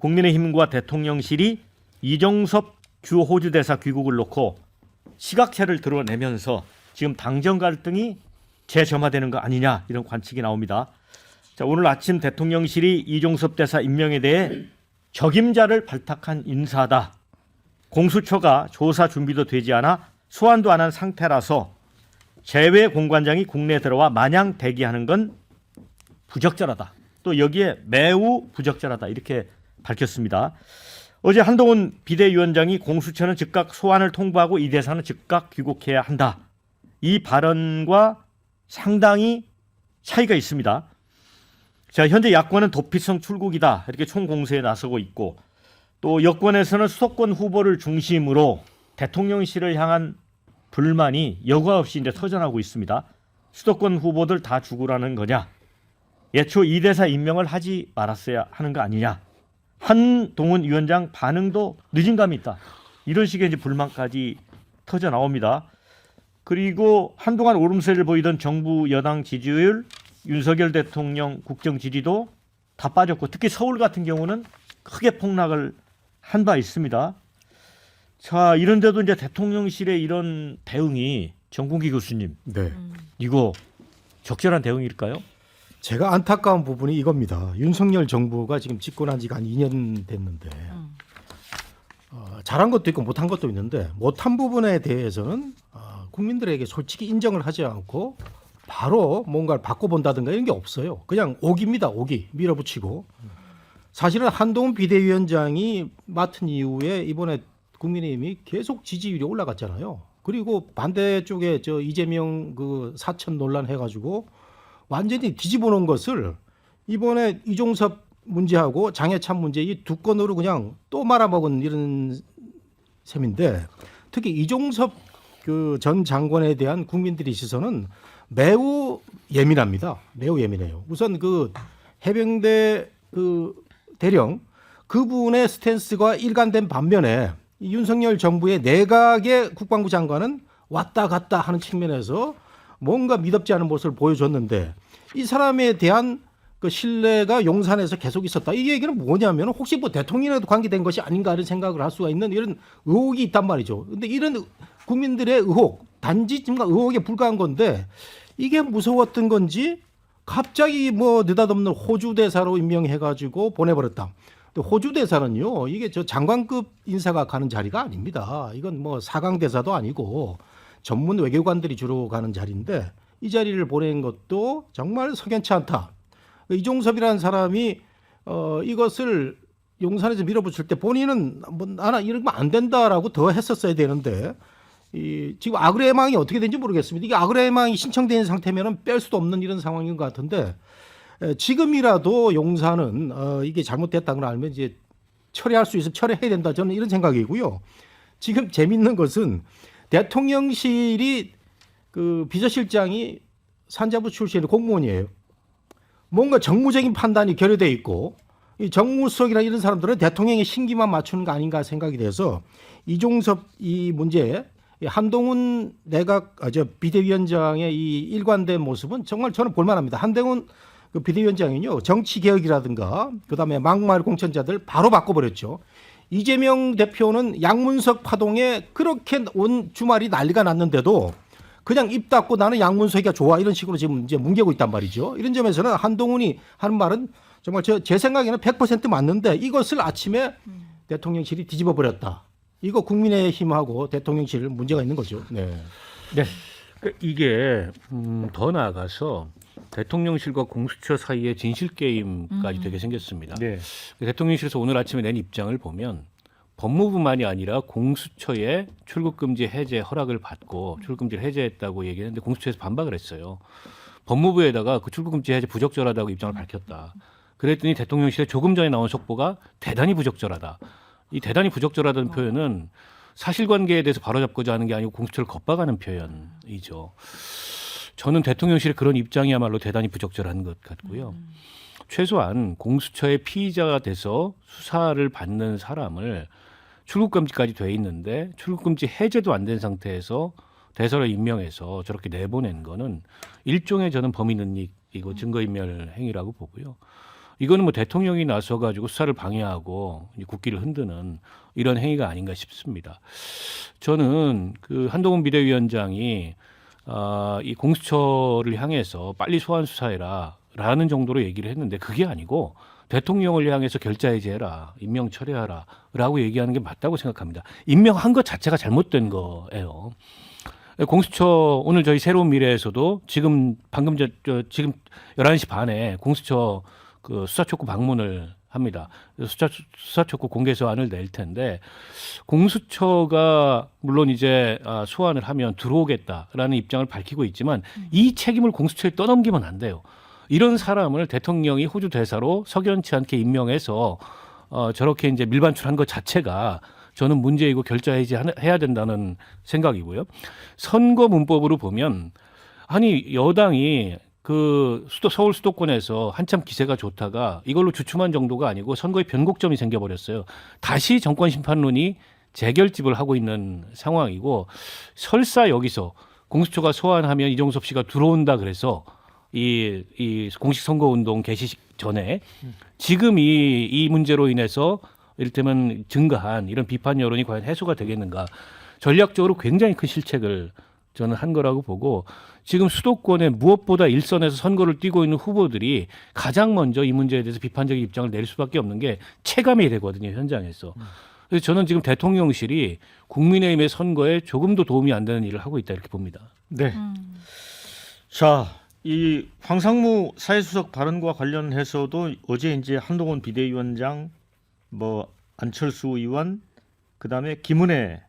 국민의힘과 대통령실이 이종섭 주 호주 대사 귀국을 놓고 시각차를 드러내면서 지금 당정 갈등이 재점화되는 거 아니냐 이런 관측이 나옵니다. 자, 오늘 아침 대통령실이 이종섭 대사 임명에 대해 적임자를 발탁한 인사다. 공수처가 조사 준비도 되지 않아 소환도 안 한 상태라서 재외 공관장이 국내에 들어와 마냥 대기하는 건 부적절하다. 또 여기에 매우 부적절하다 이렇게 밝혔습니다. 어제 한동훈 비대위원장이 공수처는 즉각 소환을 통보하고 이 대사는 즉각 귀국해야 한다. 이 발언과 상당히 차이가 있습니다. 자, 현재 야권은 도피성 출국이다 이렇게 총공세에 나서고 있고 또 여권에서는 수도권 후보를 중심으로 대통령실을 향한 불만이 여과 없이 이제 터져나오고 있습니다. 수도권 후보들 다 죽으라는 거냐? 애초 이 대사 임명을 하지 말았어야 하는 거 아니냐? 한동훈 위원장 반응도 늦은 감이 있다. 이런 식의 이제 불만까지 터져 나옵니다. 그리고 한동안 오름세를 보이던 정부 여당 지지율, 윤석열 대통령 국정 지지도 다 빠졌고 특히 서울 같은 경우는 크게 폭락을 한 바 있습니다. 자, 이런데도 이제 대통령실의 이런 대응이 정kun기 교수님, 네. 이거 적절한 대응일까요? 제가 안타까운 부분이 이겁니다. 윤석열 정부가 지금 집권한 지가 한 2년 됐는데 잘한 것도 있고 못한 것도 있는데 못한 부분에 대해서는 국민들에게 솔직히 인정을 하지 않고 바로 뭔가를 바꿔본다든가 이런 게 없어요. 그냥 오기입니다. 오기 밀어붙이고 사실은 한동훈 비대위원장이 맡은 이후에 이번에 국민의힘이 계속 지지율이 올라갔잖아요. 그리고 반대쪽에 저 이재명 그 사천 논란 해가지고 완전히 뒤집어 놓은 것을 이번에 이종섭 문제하고 장해찬 문제 이 두 건으로 그냥 또 말아먹은 이런 셈인데 특히 이종섭 그 전 장관에 대한 국민들의 시선은 매우 예민합니다. 매우 예민해요. 우선 그 해병대 그 대령 그분의 스탠스가 일관된 반면에 이 윤석열 정부의 내각의 국방부 장관은 왔다 갔다 하는 측면에서 뭔가 미덥지 않은 모습을 보여줬는데 이 사람에 대한 그 신뢰가 용산에서 계속 있었다. 이 얘기는 뭐냐면 혹시 뭐 대통령에도 관계된 것이 아닌가 하는 생각을 할 수가 있는 이런 의혹이 있단 말이죠. 근데 이런 국민들의 의혹, 단지 지금 의혹에 불과한 건데 이게 무서웠던 건지 갑자기 뭐 느닷없는 호주 대사로 임명해가지고 보내버렸다. 근데 호주 대사는요, 이게 저 장관급 인사가 가는 자리가 아닙니다. 이건 뭐 사강 대사도 아니고 전문 외교관들이 주로 가는 자리인데 이 자리를 보낸 것도 정말 석연치 않다. 이종섭이라는 사람이 이것을 용산에서 밀어붙일 때 본인은 뭐 나는 이러면 안 된다라고 더 했었어야 되는데 지금 아그레망이 어떻게 된지 모르겠습니다. 이게 아그레망이 신청된 상태면은 뺄 수도 없는 이런 상황인 것 같은데 지금이라도 용산은 이게 잘못됐다는 걸 알면 이제 처리할 수 있으면 처리해야 된다. 저는 이런 생각이고요. 지금 재밌는 것은 대통령실이 그 비서실장이 산자부 출신의 공무원이에요. 뭔가 정무적인 판단이 결여돼 있고 이 정무수석이나 이런 사람들은 대통령의 심기만 맞추는 거 아닌가 생각이 돼서 이종섭 이 문제에 한동훈 내각 비대위원장의 이 일관된 모습은 정말 저는 볼만합니다. 한동훈 그 비대위원장은요 정치 개혁이라든가 그다음에 막말 공천자들 바로 바꿔버렸죠. 이재명 대표는 양문석 파동에 그렇게 온 주말이 난리가 났는데도 그냥 입 닫고 나는 양문석이가 좋아 이런 식으로 지금 이제 뭉개고 있단 말이죠. 이런 점에서는 한동훈이 하는 말은 정말 제 생각에는 100% 맞는데 이것을 아침에 대통령실이 뒤집어 버렸다. 이거 국민의힘하고 대통령실 문제가 있는 거죠. 네. 네. 이게 더 나아가서 대통령실과 공수처 사이에 진실 게임까지 되게 생겼습니다. 네. 대통령실에서 오늘 아침에 낸 입장을 보면 법무부만이 아니라 공수처에 출국금지 해제 허락을 받고 출국금지를 해제했다고 얘기했는데 공수처에서 반박을 했어요. 법무부에다가 그 출국금지 해제 부적절하다고 입장을 밝혔다. 그랬더니 대통령실에 조금 전에 나온 속보가 대단히 부적절하다. 이 대단히 부적절하다는 표현은 사실관계에 대해서 바로잡고자 하는 게 아니고 공수처를 겁박하는 표현이죠. 저는 대통령실의 그런 입장이야말로 대단히 부적절한 것 같고요. 최소한 공수처의 피의자가 돼서 수사를 받는 사람을 출국금지까지 돼 있는데 출국금지 해제도 안 된 상태에서 대사로 임명해서 저렇게 내보낸 거는 일종의 저는 범인은닉이고 증거인멸 행위라고 보고요. 이거는 뭐 대통령이 나서 가지고 수사를 방해하고 이제 국기를 흔드는 이런 행위가 아닌가 싶습니다. 저는 그 한동훈 비대위원장이 이 공수처를 향해서 빨리 소환 수사해라라는 정도로 얘기를 했는데 그게 아니고 대통령을 향해서 결자해제해라, 임명 철회하라라고 얘기하는 게 맞다고 생각합니다. 임명한 것 자체가 잘못된 거예요. 공수처 오늘 저희 새로운 미래에서도 지금 방금 지금 11시 반에 공수처 그 수사촉구 방문을 합니다. 수사촉구 공개서안을 낼 텐데 공수처가 물론 이제 소환을 하면 들어오겠다라는 입장을 밝히고 있지만 이 책임을 공수처에 떠넘기면 안 돼요. 이런 사람을 대통령이 호주 대사로 석연치 않게 임명해서 저렇게 이제 밀반출한 것 자체가 저는 문제이고 결자해야 된다는 생각이고요. 선거 문법으로 보면 아니 여당이 그 서울 수도권에서 한참 기세가 좋다가 이걸로 주춤한 정도가 아니고 선거에 변곡점이 생겨버렸어요. 다시 정권 심판론이 재결집을 하고 있는 상황이고 설사 여기서 공수처가 소환하면 이종섭 씨가 들어온다 그래서 이 공식 선거운동 개시 전에 지금 이 문제로 인해서 이를테면 증가한 이런 비판 여론이 과연 해소가 되겠는가. 전략적으로 굉장히 큰 실책을 저는 한 거라고 보고 지금 수도권에 무엇보다 일선에서 선거를 뛰고 있는 후보들이 가장 먼저 이 문제에 대해서 비판적인 입장을 낼 수밖에 없는 게 체감이 되거든요. 현장에서. 그래서 저는 지금 대통령실이 국민의힘의 선거에 조금도 도움이 안 되는 일을 하고 있다 이렇게 봅니다. 네. 자, 이 황상무 사회수석 발언과 관련해서도 어제 이제 한동훈 비대위원장, 뭐 안철수 의원, 그다음에 김은혜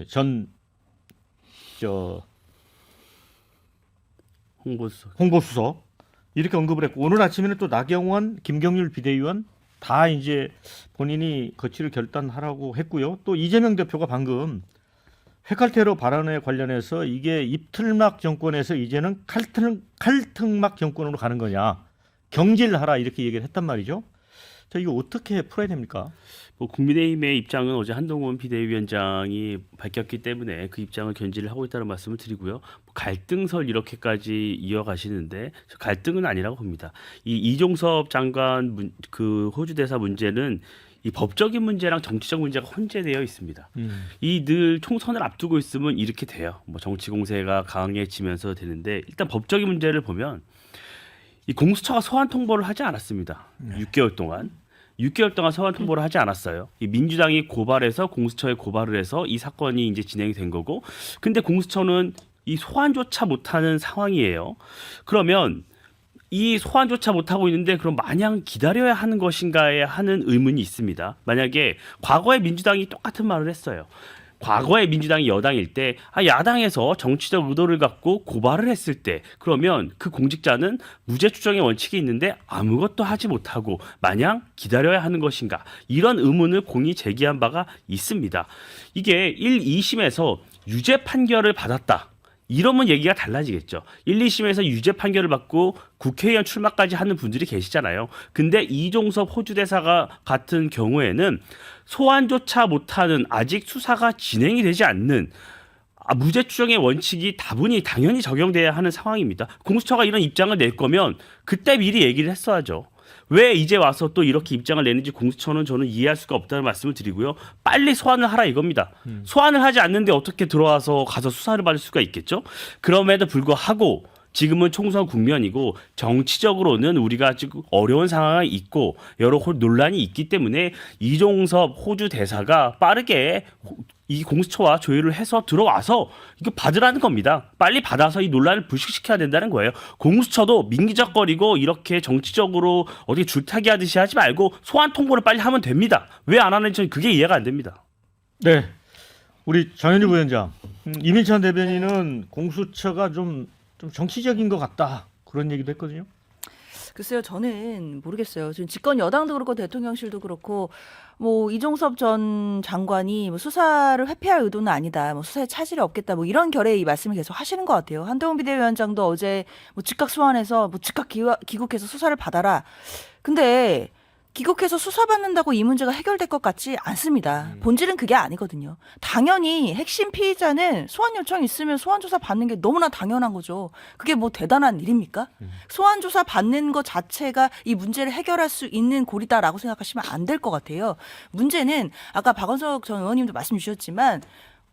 전 홍보수석 이렇게 언급을 했고 오늘 아침에는 또 나경원, 김경률 비대위원 다 이제 본인이 거취를 결단하라고 했고요. 또 이재명 대표가 방금 핵칼테러 발언에 관련해서 이게 입틀막 정권에서 이제는 칼등막 정권으로 가는 거냐, 경질하라 이렇게 얘기를 했단 말이죠. 자, 이거 어떻게 풀어야 됩니까? 뭐 국민의힘의 입장은 어제 한동훈 비대위원장이 밝혔기 때문에 그 입장을 견지를 하고 있다는 말씀을 드리고요. 갈등설 이렇게까지 이어가시는데 갈등은 아니라고 봅니다. 이 이종섭 장관 그 호주 대사 문제는 이 법적인 문제랑 정치적 문제가 혼재되어 있습니다. 이 늘 총선을 앞두고 있으면 이렇게 돼요. 뭐 정치 공세가 강해지면서 되는데 일단 법적인 문제를 보면 이 공수처가 소환 통보를 하지 않았습니다. 6개월 동안 소환 통보를 하지 않았어요. 이 민주당이 고발해서 공수처에 고발을 해서 이 사건이 이제 진행이 된 거고, 근데 공수처는 이 소환조차 못하는 상황이에요. 그러면 이 소환조차 못하고 있는데 그럼 마냥 기다려야 하는 것인가에 하는 의문이 있습니다. 만약에 과거에 민주당이 똑같은 말을 했어요. 과거에 민주당이 여당일 때 야당에서 정치적 의도를 갖고 고발을 했을 때 그러면 그 공직자는 무죄 추정의 원칙이 있는데 아무것도 하지 못하고 마냥 기다려야 하는 것인가, 이런 의문을 공이 제기한 바가 있습니다. 이게 1, 2심에서 유죄 판결을 받았다, 이러면 얘기가 달라지겠죠. 1, 2심에서 유죄 판결을 받고 국회의원 출마까지 하는 분들이 계시잖아요. 근데 이종섭 호주 대사가 같은 경우에는 소환조차 못하는, 아직 수사가 진행이 되지 않는 무죄 추정의 원칙이 다분히 당연히 적용돼야 하는 상황입니다. 공수처가 이런 입장을 낼 거면 그때 미리 얘기를 했어야죠. 왜 이제 와서 또 이렇게 입장을 내는지 공수처는 저는 이해할 수가 없다는 말씀을 드리고요. 빨리 소환을 하라 이겁니다. 소환을 하지 않는데 어떻게 들어와서 가서 수사를 받을 수가 있겠죠? 그럼에도 불구하고 지금은 총선 국면이고 정치적으로는 우리가 지금 어려운 상황이 있고 여러 논란이 있기 때문에 이종섭 호주 대사가 빠르게 이 공수처와 조율을 해서 들어와서 이거 받으라는 겁니다. 빨리 받아서 이 논란을 불식시켜야 된다는 거예요. 공수처도 민기적거리고 이렇게 정치적으로 어떻게 줄타기 하듯이 하지 말고 소환 통보를 빨리 하면 됩니다. 왜 안 하는지 저는 그게 이해가 안 됩니다. 네, 우리 장현주 부위원장, 이민찬 대변인은 공수처가 좀 정치적인 것 같다 그런 얘기도 했거든요. 글쎄요, 저는 모르겠어요. 지금 집권 여당도 그렇고 대통령실도 그렇고 뭐 이종섭 전 장관이 뭐 수사를 회피할 의도는 아니다, 뭐 수사에 차질이 없겠다, 뭐 이런 결의 이 말씀을 계속 하시는 것 같아요. 한동훈 비대위원장도 어제 뭐 즉각 소환해서 뭐 즉각 귀국해서 수사를 받아라. 근데 귀국해서 수사받는다고 이 문제가 해결될 것 같지 않습니다. 본질은 그게 아니거든요. 당연히 핵심 피의자는 소환 요청 있으면 소환 조사 받는 게 너무나 당연한 거죠. 그게 뭐 대단한 일입니까? 소환 조사 받는 것 자체가 이 문제를 해결할 수 있는 고리다라고 생각하시면 안 될 것 같아요. 문제는 아까 박원석 전 의원님도 말씀 주셨지만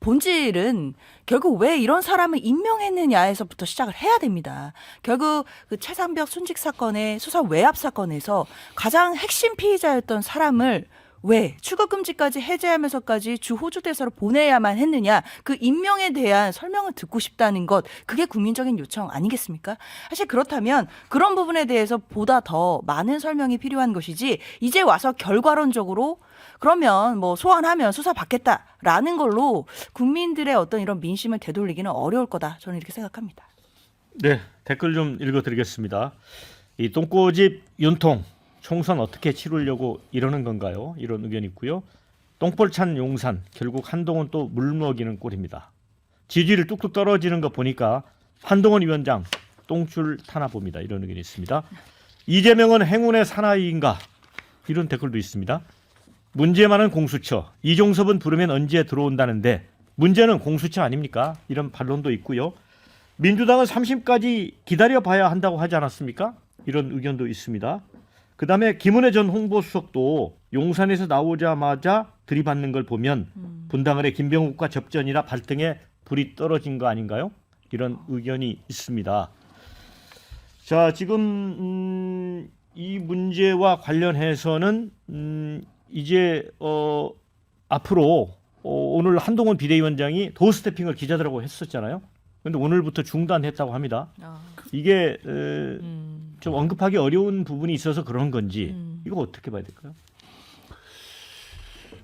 본질은 결국 왜 이런 사람을 임명했느냐에서부터 시작을 해야 됩니다. 결국 그 최상벽 순직 사건의 수사 외압 사건에서 가장 핵심 피의자였던 사람을 왜 출국금지까지 해제하면서까지 주 호주 대사로 보내야만 했느냐, 그 임명에 대한 설명을 듣고 싶다는 것, 그게 국민적인 요청 아니겠습니까? 사실 그렇다면 그런 부분에 대해서 보다 더 많은 설명이 필요한 것이지, 이제 와서 결과론적으로 그러면 뭐 소환하면 수사 받겠다라는 걸로 국민들의 어떤 이런 민심을 되돌리기는 어려울 거다, 저는 이렇게 생각합니다. 네, 댓글 좀 읽어드리겠습니다. 이 똥꼬집 윤통 총선 어떻게 치르려고 이러는 건가요? 이런 의견이 있고요. 똥볼 찬 용산 결국 한동훈 또 물먹이는 꼴입니다. 지지율 뚝뚝 떨어지는 거 보니까 한동훈 위원장 똥줄 타나 봅니다. 이런 의견이 있습니다. 이재명은 행운의 사나이인가? 이런 댓글도 있습니다. 문제 많은 공수처, 이종섭은 부르면 언제 들어온다는데 문제는 공수처 아닙니까? 이런 반론도 있고요. 민주당은 3심까지 기다려봐야 한다고 하지 않았습니까? 이런 의견도 있습니다. 그다음에 김은혜 전 홍보수석도 용산에서 나오자마자 들이받는 걸 보면 분당을의 김병욱과 접전이라 발등에 불이 떨어진 거 아닌가요? 이런 의견이 있습니다. 자, 지금 이 문제와 관련해서는 이제 앞으로 오늘 한동훈 비대위원장이 도어 스태핑을 기자들하고 했었잖아요. 그런데 오늘부터 중단했다고 합니다. 이게 좀 언급하기 어려운 부분이 있어서 그런 건지 이거 어떻게 봐야 될까요?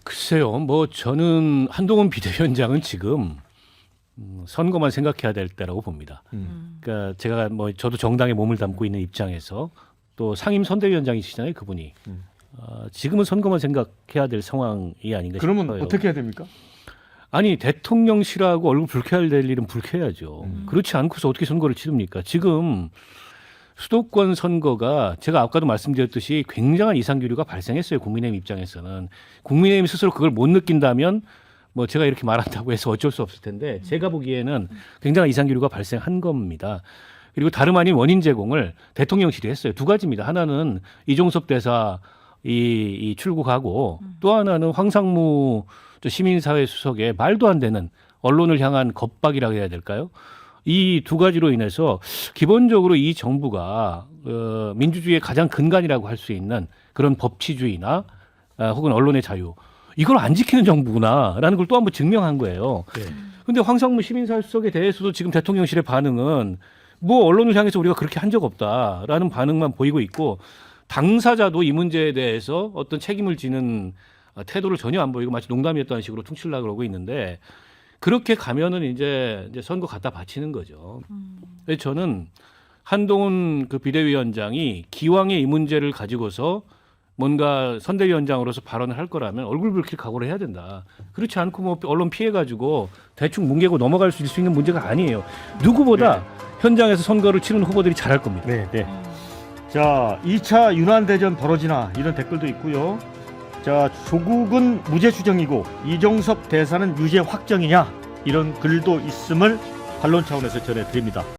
글쎄요, 뭐 저는 한동훈 비대위원장은 지금 선거만 생각해야 될 때라고 봅니다. 그러니까 제가 뭐 저도 정당에 몸을 담고 있는 입장에서 또 상임 선대위원장이시잖아요, 그분이. 지금은 선거만 생각해야 될 상황이 아닌가 그러면 싶어요. 어떻게 해야 됩니까? 아니, 대통령실하고 얼굴 붉혀야 될 일은 붉혀야죠. 그렇지 않고서 어떻게 선거를 치릅니까? 지금 수도권 선거가 제가 아까도 말씀드렸듯이 굉장한 이상기류가 발생했어요. 국민의힘 입장에서는. 국민의힘 스스로 그걸 못 느낀다면 뭐 제가 이렇게 말한다고 해서 어쩔 수 없을 텐데 제가 보기에는 굉장한 이상기류가 발생한 겁니다. 그리고 다름 아닌 원인 제공을 대통령실이 했어요. 두 가지입니다. 하나는 이종섭 대사 이 출국하고 또 하나는 황상무 시민사회 수석의 말도 안 되는 언론을 향한 겁박이라고 해야 될까요? 이 두 가지로 인해서 기본적으로 이 정부가 민주주의의 가장 근간이라고 할 수 있는 그런 법치주의나 혹은 언론의 자유, 이걸 안 지키는 정부구나라는 걸 또 한 번 증명한 거예요. 그런데 황상무 시민사회 수석에 대해서도 지금 대통령실의 반응은 뭐 언론을 향해서 우리가 그렇게 한 적 없다라는 반응만 보이고 있고, 당사자도 이 문제에 대해서 어떤 책임을 지는 태도를 전혀 안 보이고 마치 농담이었다는 식으로 퉁치려고 그러고 있는데, 그렇게 가면은 이제 선거 갖다 바치는 거죠. 그래서 저는 한동훈 그 비대위원장이 기왕에 이 문제를 가지고서 뭔가 선대위원장으로서 발언을 할 거라면 얼굴 붉힐 각오를 해야 된다. 그렇지 않고 뭐 언론 피해가지고 대충 뭉개고 넘어갈 수 있는 문제가 아니에요. 누구보다 현장에서 선거를 치르는 후보들이 잘할 겁니다. 네, 네. 자, 2차 윤환대전 벌어지나 이런 댓글도 있고요. 자, 조국은 무죄 추정이고 이종섭 대사는 유죄 확정이냐 이런 글도 있음을 반론 차원에서 전해드립니다.